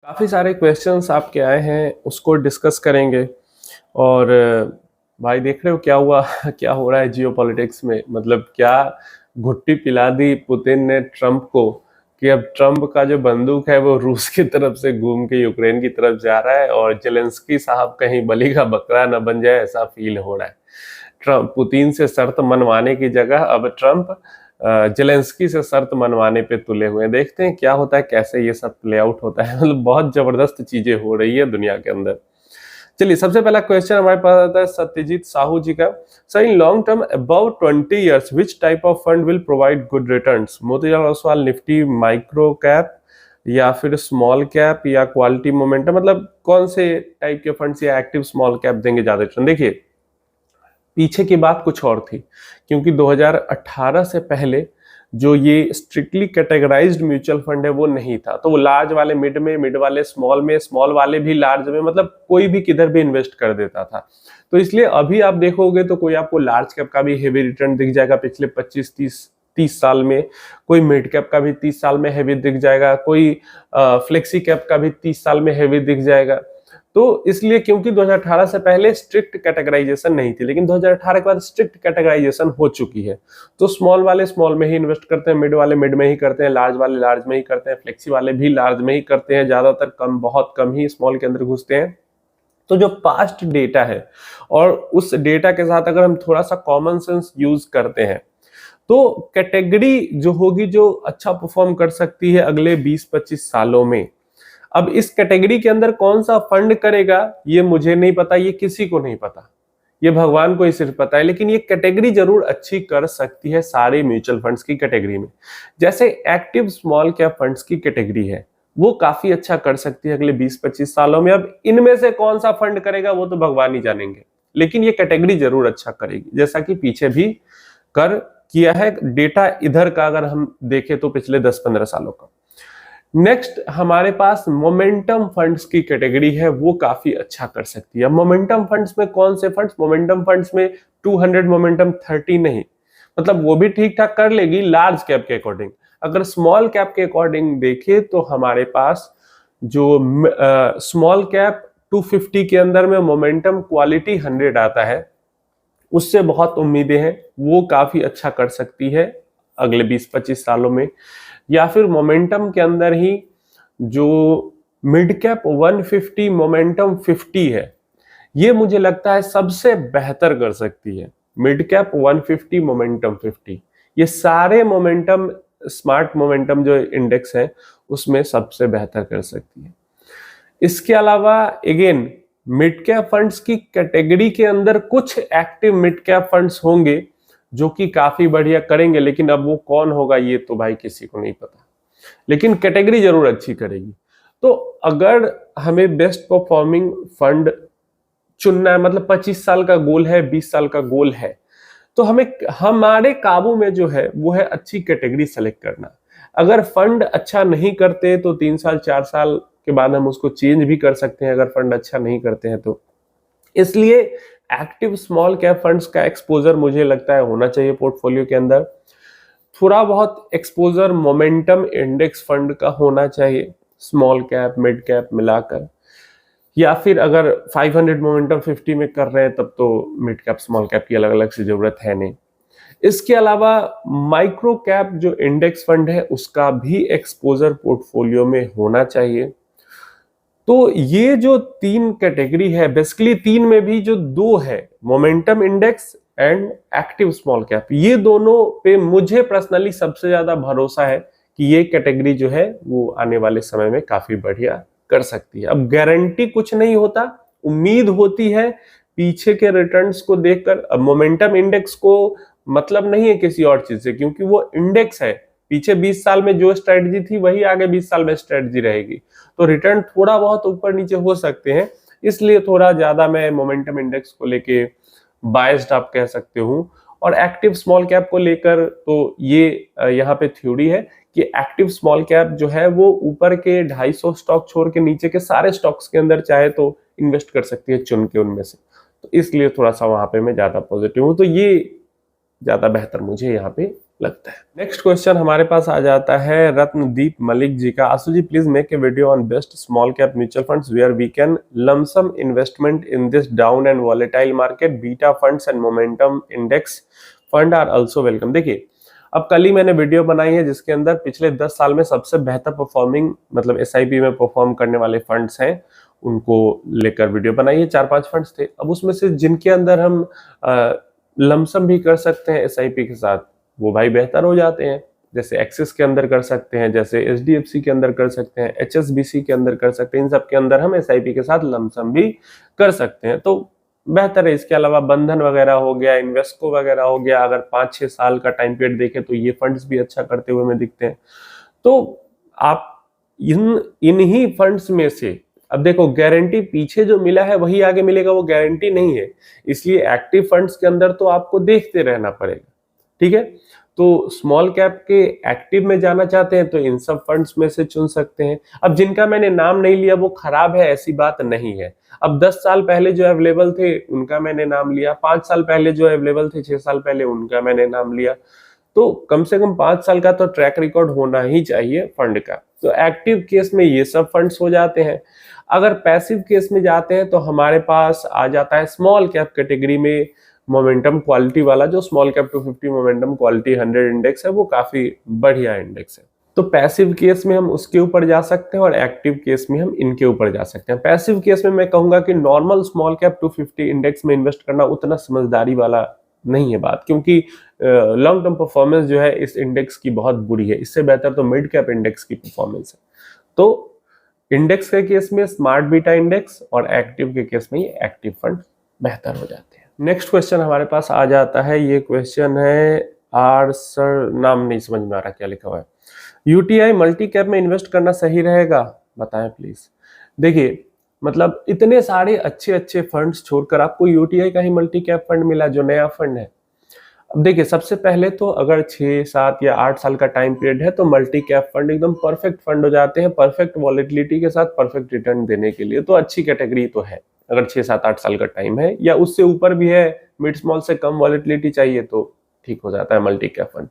काफ़ी सारे क्वेश्चंस आपके आए हैं, उसको डिस्कस करेंगे। और भाई देख रहे हो क्या हुआ क्या हो रहा है जियोपॉलिटिक्स में। मतलब क्या घुट्टी पिला दी पुतिन ने ट्रंप को कि अब ट्रंप का जो बंदूक है वो रूस की तरफ से घूम के यूक्रेन की तरफ जा रहा है और जेलेंस्की साहब कहीं बलि का बकरा न बन जाए, ऐसा फील हो रहा है। ट्रंप पुतिन से शर्त मनवाने की जगह अब ट्रंप जेलेंस्की से शर्त मनवाने पे तुले हुए हैं। देखते हैं क्या होता है, कैसे ये सब प्ले आउट होता है। मतलब बहुत जबरदस्त चीजें हो रही है दुनिया के अंदर। चलिए, सबसे पहला क्वेश्चन हमारे पास आता है सत्यजीत साहू जी का। Sir, in long term about 20 years which type of fund will provide good returns? Motilal Oswal Nifty micro cap या फिर स्मॉल कैप या क्वालिटी मोमेंटम, मतलब कौन से टाइप के फंड्स या एक्टिव स्मॉल कैप देंगे ज्यादा रिटर्न? देखिए, पीछे की बात कुछ और थी, क्योंकि 2018 से पहले जो ये स्ट्रिक्टली कैटेगराइज्ड म्यूचुअल फंड है वो नहीं था। तो वो लार्ज वाले मिड में, मिड वाले स्मॉल में, स्मॉल वाले भी लार्ज में, मतलब कोई भी किधर भी इन्वेस्ट कर देता था। तो इसलिए अभी आप देखोगे तो कोई आपको लार्ज कैप का भी हेवी रिटर्न दिख जाएगा पिछले 25-30 साल में, कोई मिड कैप का भी 30 साल में हेवी दिख जाएगा, कोई फ्लेक्सी कैप का भी 30 साल में हेवी दिख जाएगा। तो इसलिए, क्योंकि 2018 से पहले स्ट्रिक्ट कैटेगराइजेशन नहीं थी, लेकिन 2018 के बाद स्ट्रिक्ट कैटेगराइजेशन हो चुकी है। तो स्मॉल वाले स्मॉल में ही इन्वेस्ट करते हैं, मिड वाले मिड में ही करते हैं, लार्ज वाले लार्ज में ही करते हैं, फ्लेक्सी वाले भी लार्ज में ही करते हैं, ज्यादातर कम, बहुत कम ही स्मॉल के अंदर घुसते हैं। तो जो पास्ट डेटा है और उस डेटा के साथ अगर हम थोड़ा सा कॉमन सेंस यूज करते हैं तो कैटेगरी जो होगी, जो अच्छा परफॉर्म कर सकती है अगले 20-25 सालों में। अब इस कैटेगरी के अंदर कौन सा फंड करेगा ये मुझे नहीं पता, ये किसी को नहीं पता, ये भगवान को ही सिर्फ पता है। लेकिन ये कैटेगरी जरूर अच्छी कर सकती है सारे म्यूचुअल फंड्स की कैटेगरी में। जैसे एक्टिव स्मॉल कैप फंड्स की कैटेगरी है, वो काफी अच्छा कर सकती है अगले 20-25 सालों में। अब इनमें से कौन सा फंड करेगा वो तो भगवान ही जानेंगे, लेकिन ये कैटेगरी जरूर अच्छा करेगी, जैसा कि पीछे भी कर किया है। डेटा इधर का अगर हम देखें तो पिछले 10-15 सालों का। नेक्स्ट हमारे पास मोमेंटम फंड्स की कैटेगरी है, वो काफी अच्छा कर सकती है। मोमेंटम फंड्स में कौन से फंड्स? मोमेंटम फंड्स में 200 मोमेंटम 30 नहीं, मतलब वो भी ठीक ठाक कर लेगी लार्ज कैप के अकॉर्डिंग। अगर स्मॉल कैप के अकॉर्डिंग देखें तो हमारे पास जो स्मॉल कैप 250 के अंदर में मोमेंटम क्वालिटी 100 आता है, उससे बहुत उम्मीदें हैं, वो काफी अच्छा कर सकती है अगले 20-25 सालों में। या फिर मोमेंटम के अंदर ही जो मिड कैप 150 मोमेंटम 50 है, ये मुझे लगता है सबसे बेहतर कर सकती है। मिड कैप 150 मोमेंटम 50, ये सारे मोमेंटम, स्मार्ट मोमेंटम जो इंडेक्स है उसमें सबसे बेहतर कर सकती है। इसके अलावा अगेन मिड कैप फंड्स की कैटेगरी के अंदर कुछ एक्टिव मिड कैप फंड्स होंगे जो कि काफी बढ़िया करेंगे, लेकिन अब वो कौन होगा ये तो भाई किसी को नहीं पता, लेकिन कैटेगरी जरूर अच्छी करेगी। तो अगर हमें बेस्ट परफॉर्मिंग फंड चुनना है, मतलब 25 साल का गोल है, 20 साल का गोल है, तो हमें, हमारे काबू में जो है वो है अच्छी कैटेगरी सेलेक्ट करना। अगर फंड अच्छा नहीं करते तो 3 साल 4 साल के बाद हम उसको चेंज भी कर सकते हैं, अगर फंड अच्छा नहीं करते हैं तो। इसलिए एक्टिव स्मॉल कैप फंड्स का एक्सपोजर मुझे लगता है होना चाहिए पोर्टफोलियो के अंदर। थोड़ा बहुत एक्सपोजर मोमेंटम इंडेक्स फंड का होना चाहिए, स्मॉल कैप मिड कैप मिलाकर। या फिर अगर 500 मोमेंटम 50 में कर रहे हैं तब तो मिड कैप स्मॉल कैप की अलग अलग से जरूरत है नहीं। इसके अलावा माइक्रो कैप जो इंडेक्स फंड है उसका भी एक्सपोजर पोर्टफोलियो में होना चाहिए। तो ये जो 3 कैटेगरी है, बेसिकली 3 में भी जो 2 है, momentum index and active small cap, ये दोनों पे मुझे पर्सनली सबसे ज्यादा भरोसा है कि ये कैटेगरी जो है वो आने वाले समय में काफी बढ़िया कर सकती है। अब गारंटी कुछ नहीं होता, उम्मीद होती है पीछे के रिटर्न्स को देखकर। अब मोमेंटम इंडेक्स को मतलब नहीं है किसी और चीज से, क्योंकि वो इंडेक्स है, पीछे 20 साल में जो स्ट्रेटजी थी वही आगे 20 साल में स्ट्रेटजी रहेगी। तो रिटर्न थोड़ा बहुत ऊपर नीचे हो सकते हैं, इसलिए थोड़ा ज्यादा मैं मोमेंटम इंडेक्स को लेके बायस्ड आप कह सकते हूँ। और एक्टिव स्मॉल कैप को लेकर तो ये यहाँ पे थ्योरी है कि एक्टिव स्मॉल कैप जो है वो ऊपर के 250 स्टॉक छोड़ के नीचे के सारे स्टॉक्स के अंदर चाहे तो इन्वेस्ट कर सकती है चुन के उनमें से। तो इसलिए थोड़ा सा वहां पे मैं ज्यादा पॉजिटिव हूँ, तो ये ज्यादा बेहतर मुझे यहाँ पे लगता है। नेक्स्ट क्वेश्चन हमारे पास आ जाता है रत्नदीप मलिक जी का। Ashu ji please make a video on best small cap mutual funds where we can lumpsum investment in this down and volatile market, beta funds and momentum index fund are also welcome. देखिए, अब कल ही मैंने video बनाई है जिसके अंदर पिछले 10 साल में सबसे बेहतर परफॉर्मिंग मतलब एसआईपी में परफॉर्म करने वाले फंड्स हैं उनको लेकर वीडियो बनाई है। 4-5 फंड्स थे। अब उसमें से जिनके अंदर हम लमसम भी कर सकते हैं एसआईपी के साथ, वो भाई बेहतर हो जाते हैं। जैसे एक्सिस के अंदर कर सकते हैं, जैसे एचडीएफसी के अंदर कर सकते हैं, एचएसबीसी के अंदर कर सकते हैं। इन सब के अंदर हम एसआईपी के साथ लमसम भी कर सकते हैं, तो बेहतर है। इसके अलावा बंधन वगैरह हो गया, इन्वेस्को वगैरह हो गया, अगर 5-6 साल का टाइम पीरियड देखें तो ये फंड्स भी अच्छा करते हुए हमें दिखते हैं। तो आप इन्हीं फंड्स में से, अब देखो गारंटी पीछे जो मिला है वही आगे मिलेगा, वो गारंटी नहीं है। इसलिए एक्टिव फंड्स के अंदर तो आपको देखते रहना पड़ेगा, ठीक है। तो स्मॉल कैप के एक्टिव में जाना चाहते हैं तो इन सब फंड्स में से चुन सकते हैं। अब जिनका मैंने नाम नहीं लिया वो खराब है ऐसी बात नहीं है। अब 10 साल पहले जो अवेलेबल थे उनका मैंने नाम लिया, 5 साल पहले जो अवेलेबल थे 6 साल पहले उनका मैंने नाम लिया। तो कम से कम 5 साल का तो ट्रैक रिकॉर्ड होना ही चाहिए फंड का। तो एक्टिव केस में ये सब फंड्स हो जाते हैं। अगर पैसिव केस में जाते हैं तो हमारे पास आ जाता है स्मॉल कैप कैटेगरी में मोमेंटम क्वालिटी वाला, जो small cap 250 momentum quality 100 index है, वो काफी बढ़िया इंडेक्स है। तो पैसिव केस में हम उसके ऊपर जा सकते हैं और एक्टिव केस में हम इनके ऊपर जा सकते हैं। पैसिव केस में मैं कहूंगा कि नॉर्मल स्मॉल कैप 250 इंडेक्स में इन्वेस्ट करना उतना समझदारी वाला नहीं है बात, क्योंकि लॉन्ग टर्म परफॉर्मेंस जो है इस इंडेक्स की बहुत बुरी है। इससे बेहतर तो मिड कैप इंडेक्स की परफॉर्मेंस है। तो इंडेक्स के केस में स्मार्ट बीटा इंडेक्स और एक्टिव के केस में ये एक्टिव फंड बेहतर हो जाते हैं। नेक्स्ट क्वेश्चन हमारे पास आ जाता है, ये क्वेश्चन है आर सर, नाम नहीं समझ में आ रहा क्या लिखा हुआ है। यूटीआई मल्टी कैप में इन्वेस्ट करना सही रहेगा, बताएं प्लीज। देखिए, मतलब इतने सारे अच्छे अच्छे फंड्स छोड़कर आपको यूटीआई का ही मल्टी कैप फंड मिला जो नया फंड है। अब देखिए, सबसे पहले तो अगर 6, 7 या 8 साल का टाइम पीरियड है तो मल्टी कैप फंड एकदम परफेक्ट फंड हो जाते हैं, परफेक्ट वॉलेटिलिटी के साथ परफेक्ट रिटर्न देने के लिए। तो अच्छी कैटेगरी तो है। अगर 6, 7, 8 साल का टाइम है या उससे ऊपर भी है, मिड स्मॉल से कम वॉलेटिलिटी चाहिए तो ठीक हो जाता है मल्टी कैप फंड।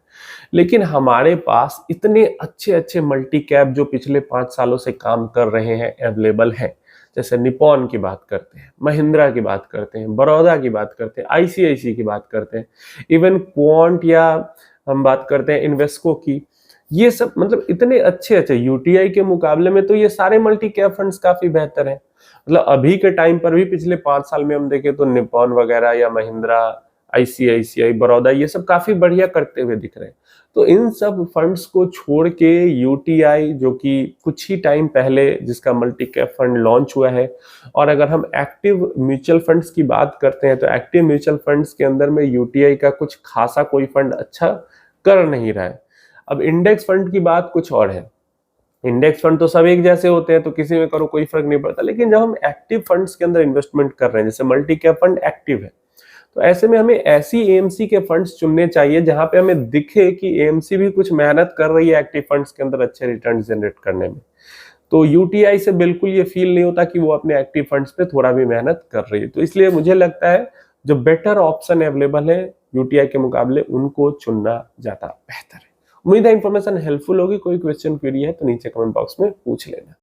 लेकिन हमारे पास इतने अच्छे अच्छे मल्टी कैप जो पिछले 5 सालों से काम कर रहे हैं अवेलेबल हैं। जैसे निपॉन की बात करते हैं, महिंद्रा की बात करते हैं, बड़ौदा की बात करते हैं, आईसीआईसी की बात करते हैं, इवन क्वांट या हम बात करते हैं इन्वेस्को की। ये सब मतलब इतने अच्छे अच्छे, यूटीआई के मुकाबले में तो ये सारे मल्टी कैप फंड्स काफी बेहतर हैं। मतलब अभी के टाइम पर भी पिछले 5 साल में हम देखें तो निपॉन वगैरह या महिंद्रा, आईसीआईसीआई, बड़ौदा, ये सब काफी बढ़िया करते हुए दिख रहे हैं। तो इन सब फंड्स को छोड़ के यूटीआई, जो कि कुछ ही टाइम पहले जिसका मल्टी कैप फंड लॉन्च हुआ है, और अगर हम एक्टिव म्यूचुअल फंड्स की बात करते हैं तो एक्टिव म्यूचुअल फंड्स के अंदर में यूटीआई का कुछ खासा कोई फंड अच्छा कर नहीं रहा है। अब इंडेक्स फंड की बात कुछ और है। इंडेक्स फंड तो सब एक जैसे होते हैं तो किसी में करो कोई फर्क नहीं पड़ता, लेकिन जब हम एक्टिव फंड्स के अंदर इन्वेस्टमेंट कर रहे हैं, जैसे मल्टी कैप फंड एक्टिव है, तो ऐसे में हमें ऐसी एएमसी के फंड्स चुनने चाहिए जहां पे हमें दिखे कि एएमसी भी कुछ मेहनत कर रही है एक्टिव फंड्स के अंदर अच्छे रिटर्न जनरेट करने में। तो यूटीआई से बिल्कुल ये फील नहीं होता कि वो अपने एक्टिव फंड्स पे थोड़ा भी मेहनत कर रही है। तो इसलिए मुझे लगता है जो बेटर ऑप्शन अवेलेबल है यूटीआई के मुकाबले, उनको चुनना ज्यादा बेहतर है। उम्मीद है इन्फॉर्मेशन हेल्पफुल होगी। कोई क्वेश्चन क्वेरी है तो नीचे कमेंट बॉक्स में पूछ लेना।